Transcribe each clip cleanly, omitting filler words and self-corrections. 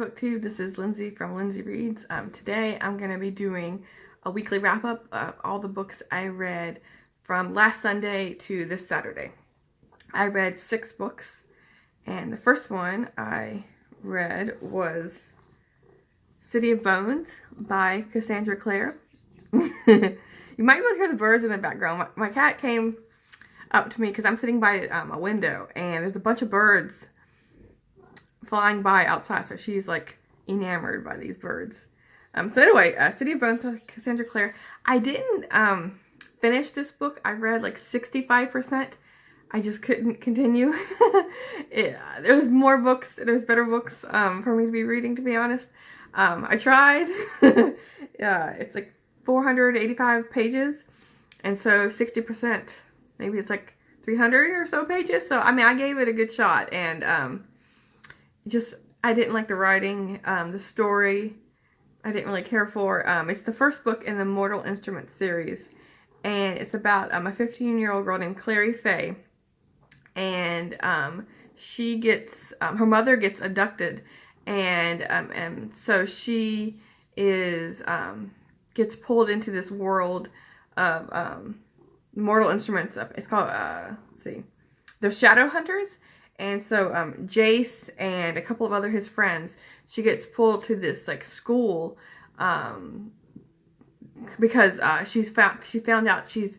BookTube. This is Lindsay from Lindsay Reads. Today I'm going to be doing a weekly wrap-up of all the books I read from last Sunday to this Saturday. I read 6 books, and the first one I read was City of Bones by Cassandra Clare. You might be able to hear the birds in the background. My cat came up to me because I'm sitting by a window, and there's a bunch of birds flying by outside, so she's like enamored by these birds. So anyway, City of Bones by Cassandra Clare. I didn't finish this book. I read like 65%. I just couldn't continue. There's more books, there's better books for me to be reading, to be honest. I tried. It's like 485 pages, and so 60%, maybe it's like 300 or so pages. So I mean, I gave it a good shot, and I didn't like the writing, the story I didn't really care for. It's the first book in the Mortal Instruments series, and it's about a 15-year-old girl named Clary Fay, and she gets, her mother gets abducted, and so she is, gets pulled into this world of Mortal Instruments. It's called, let's see, they're Shadow Hunters. And so Jace and a couple of his friends, she gets pulled to this like school because she found out she's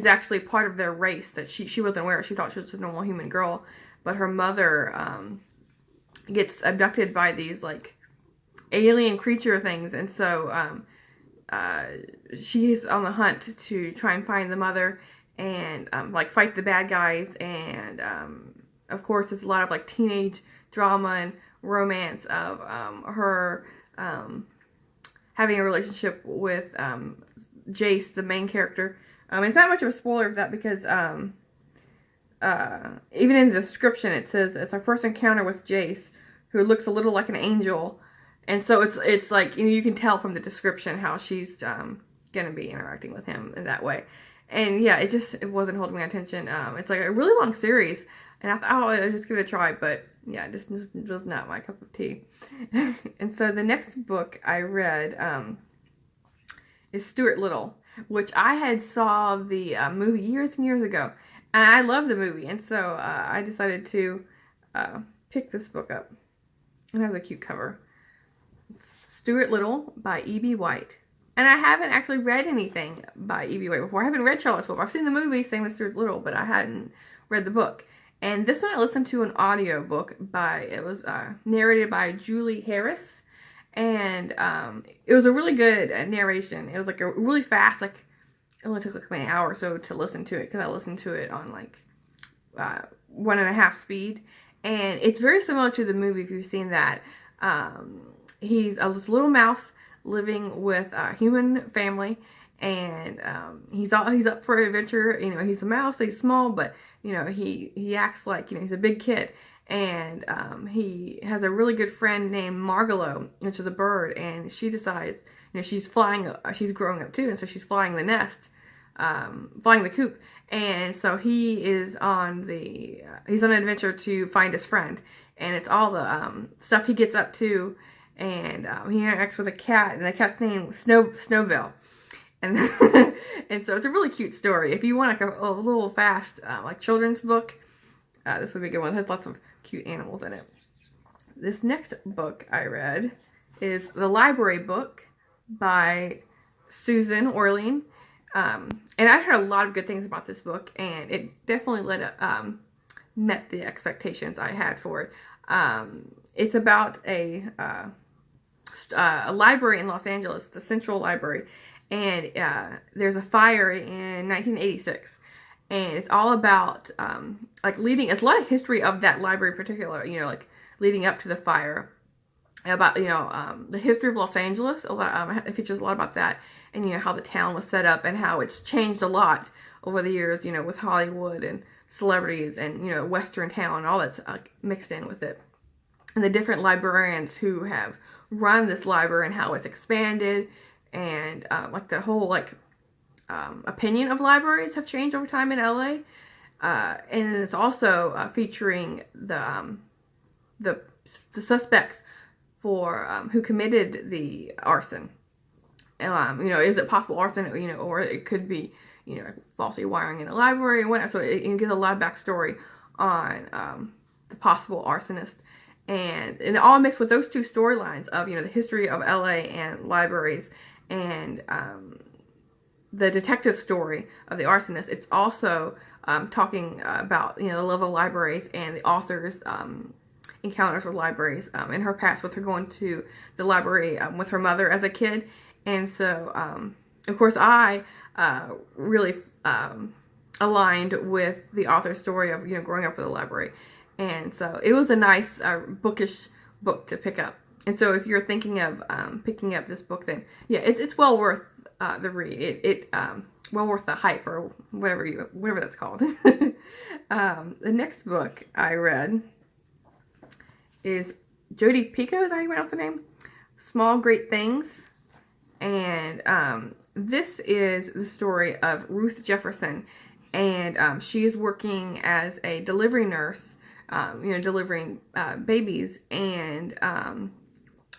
actually part of their race that she wasn't aware of. She thought she was a normal human girl, but her mother gets abducted by these like alien creature things, and so she's on the hunt to try and find the mother and like fight the bad guys. And of course, there's a lot of like teenage drama and romance of her having a relationship with Jace, the main character. It's not much of a spoiler of that because even in the description it says it's our first encounter with Jace, who looks a little like an angel, and so it's like, you know, you can tell from the description how she's gonna be interacting with him in that way. And yeah, it wasn't holding my attention. It's like a really long series. And I thought, oh, I'll just give it a try, but yeah, just was not my cup of tea. And so the next book I read is Stuart Little, which I had saw the movie years and years ago, and I love the movie, and so I decided to pick this book up. It has a cute cover. It's Stuart Little by E.B. White. And I haven't actually read anything by E.B. White before. I haven't read Charlotte's Web. I've seen the movie, same as Stuart Little, but I hadn't read the book. And this one I listened to an audio book it was narrated by Julie Harris. And it was a really good narration. It was like a really fast, like it only took like an hour or so to listen to it, because I listened to it on like 1.5 speed. And it's very similar to the movie, if you've seen that. He's this little mouse living with a human family, and he's up for an adventure. You know, he's a mouse, he's small, but you know, he acts like, you know, he's a big kid. And he has a really good friend named Margalo, which is a bird, and she decides, you know, she's growing up too, and so she's flying the nest, flying the coop. And so he is he's on an adventure to find his friend, and it's all the stuff he gets up to. And he interacts with a cat, and the cat's name was Snowville. And and so it's a really cute story. If you want like a little fast like children's book, this would be a good one. It has lots of cute animals in it. This next book I read is The Library Book by Susan Orlean. And I heard a lot of good things about this book, and it definitely met the expectations I had for it. It's about a library in Los Angeles, the Central Library, and there's a fire in 1986, and it's all about like it's a lot of history of that library in particular, you know, like leading up to the fire, about, you know, the history of Los Angeles. A lot, it features a lot about that, and you know, how the town was set up and how it's changed a lot over the years, you know, with Hollywood and celebrities and, you know, Western town and all that's mixed in with it, and the different librarians who have run this library and how it's expanded, and like the whole like opinion of libraries have changed over time in LA. And it's also featuring the suspects for who committed the arson. Is it possible arson? Or it could be, faulty wiring in the library and whatnot. So it gives a lot of backstory on the possible arsonist. And it all mixed with those two storylines of, the history of LA and libraries and the detective story of the arsonist. It's also talking about, the love of libraries and the author's encounters with libraries in her past, with her going to the library with her mother as a kid. And so, of course, I really aligned with the author's story of, growing up with a library. And so it was a nice bookish book to pick up. And so if you're thinking of picking up this book, then yeah, it's well worth the read. It well worth the hype, or whatever that's called. The next book I read is Jodie Pecos. Is that how you pronounce the name? Small Great Things. And this is the story of Ruth Jefferson, and she is working as a delivery nurse, delivering babies. And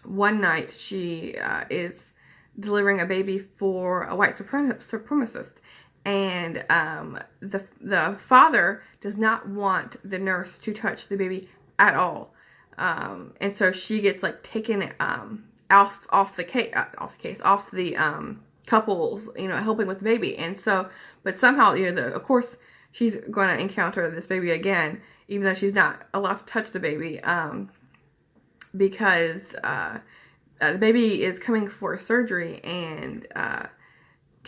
one night she is delivering a baby for a white supremacist, and the father does not want the nurse to touch the baby at all, and so she gets taken off the couples, helping with the baby. And so, but somehow, of course, she's going to encounter this baby again, even though she's not allowed to touch the baby, because the baby is coming for surgery and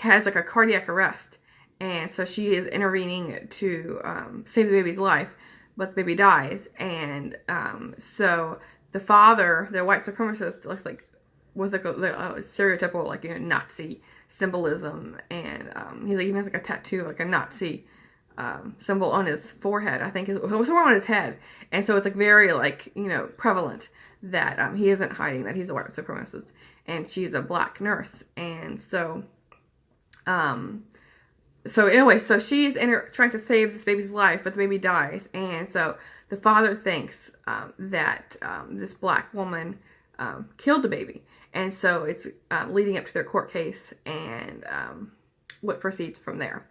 has a cardiac arrest. And so she is intervening to save the baby's life, but the baby dies. And so the father, the white supremacist, looks was a stereotypical Nazi symbolism, and he even has a tattoo, a Nazi symbol on his forehead. I think it was somewhere on his head, and so it's very prevalent that he isn't hiding that he's a white supremacist, and she's a black nurse. And so anyway, so she's trying to save this baby's life, but the baby dies. And so the father thinks that this black woman killed the baby. And so it's leading up to their court case and what proceeds from there.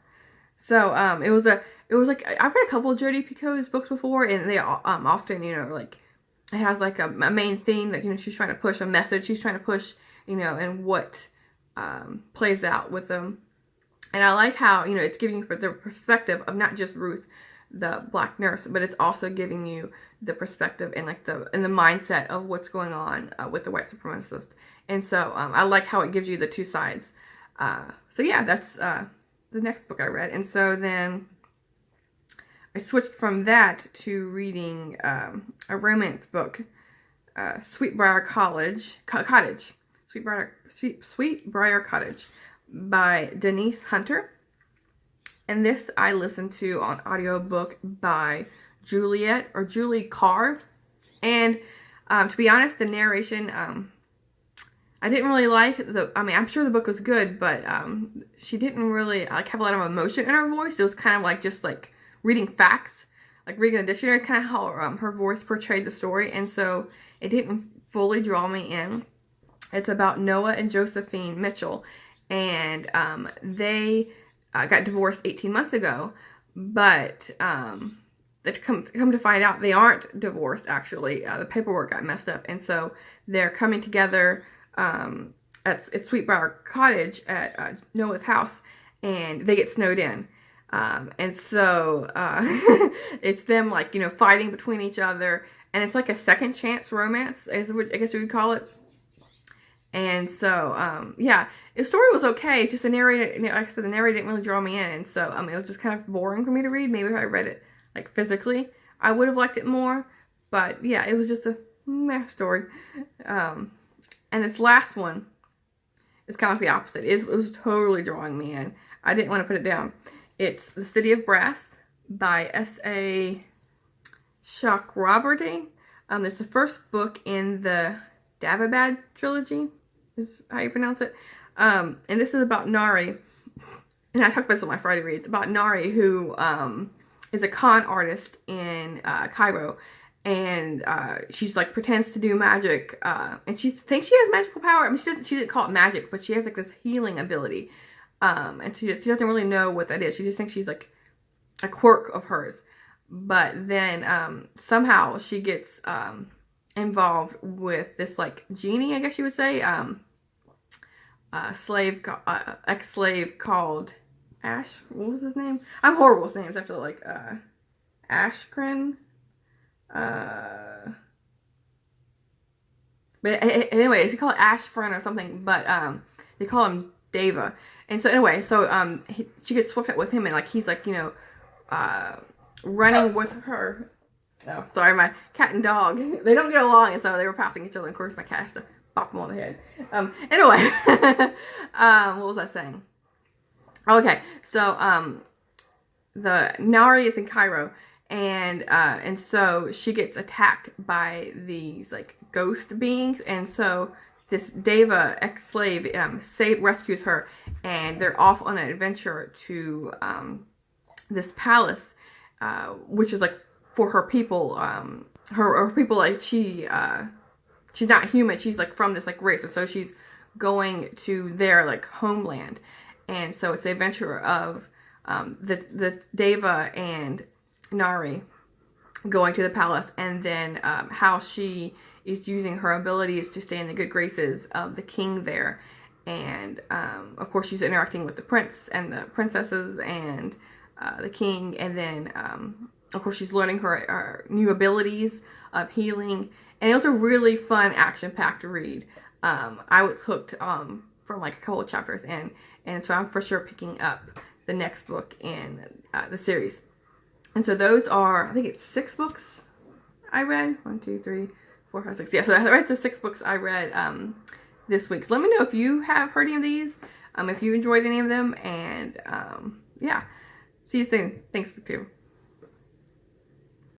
So it was I've read a couple of Jodie Pecos books before, and they often it has a main theme that she's trying to push, a message she's trying to push, and what plays out with them. And I like how it's giving you the perspective of not just Ruth, the black nurse, but it's also giving you the perspective and the mindset of what's going on with the white supremacist. And so I like how it gives you the two sides. So yeah, that's the next book I read. And so then I switched from that to reading a romance book, Sweetbriar Cottage, Sweetbriar Cottage by Denise Hunter. And this I listened to on audiobook by Julie Carr. And to be honest, the narration, I didn't really like I'm sure the book was good, but she didn't really have a lot of emotion in her voice. It was kind of just reading facts, reading a dictionary. It's kind of how her voice portrayed the story, and so it didn't fully draw me in. It's about Noah and Josephine Mitchell, and they got divorced 18 months ago, but come to find out they aren't divorced, actually. The paperwork got messed up, and so they're coming together at Sweetbriar Cottage at Noah's house, and they get snowed in. And so it's them fighting between each other, and it's a second chance romance, I guess we would call it. And so yeah, the story was okay. It's just the narrator, like I said, the narrator didn't really draw me in, and so it was just kind of boring for me to read. Maybe if I read it physically, I would have liked it more. But yeah, it was just a meh story. And this last one is kind of the opposite. It was totally drawing me in. I didn't want to put it down. It's The City of Brass by S.A. Chakraborty. It's the first book in the Davabad trilogy, is how you pronounce it. And this is about Nari. And I talked about this on my Friday reads. About Nari, who is a con artist in Cairo. and she's like pretends to do magic, and she thinks she has magical power. I mean, she didn't call it magic, but she has like this healing ability, and she doesn't really know what that is. She just thinks she's like a quirk of hers. But then somehow she gets involved with this like genie, I guess you would say, ex-slave called Ash. What was his name? I'm horrible with names. I have to like Ashkren. But anyways, he called it Ashfren or something. But they call him Deva. And so anyway, so she gets swept up with him, and like he's like, you know, running with her. Oh, sorry, my cat and dog, they don't get along, and so they were passing each other. And of course, my cat has to bop them on the head. Anyway, what was I saying? Okay, so the Nari is in Cairo, and so she gets attacked by these like ghost beings, and so this Deva ex-slave rescues her, and they're off on an adventure to this palace, which is like for her people. Her people, like she's not human. She's like from this like race, and so she's going to their like homeland, and so it's the adventure of the Deva and Nari going to the palace, and then how she is using her abilities to stay in the good graces of the king there, and of course she's interacting with the prince and the princesses and the king, and then of course she's learning her new abilities of healing, and it was a really fun action-packed read. I was hooked from like a couple of chapters in, and so I'm for sure picking up the next book in the series. And so those are, I think it's 6 books I read. 1, 2, 3, 4, 5, 6. Yeah, so I read the 6 books I read this week. So let me know if you have heard any of these, if you enjoyed any of them, and yeah. See you soon. Thanks, BookTube.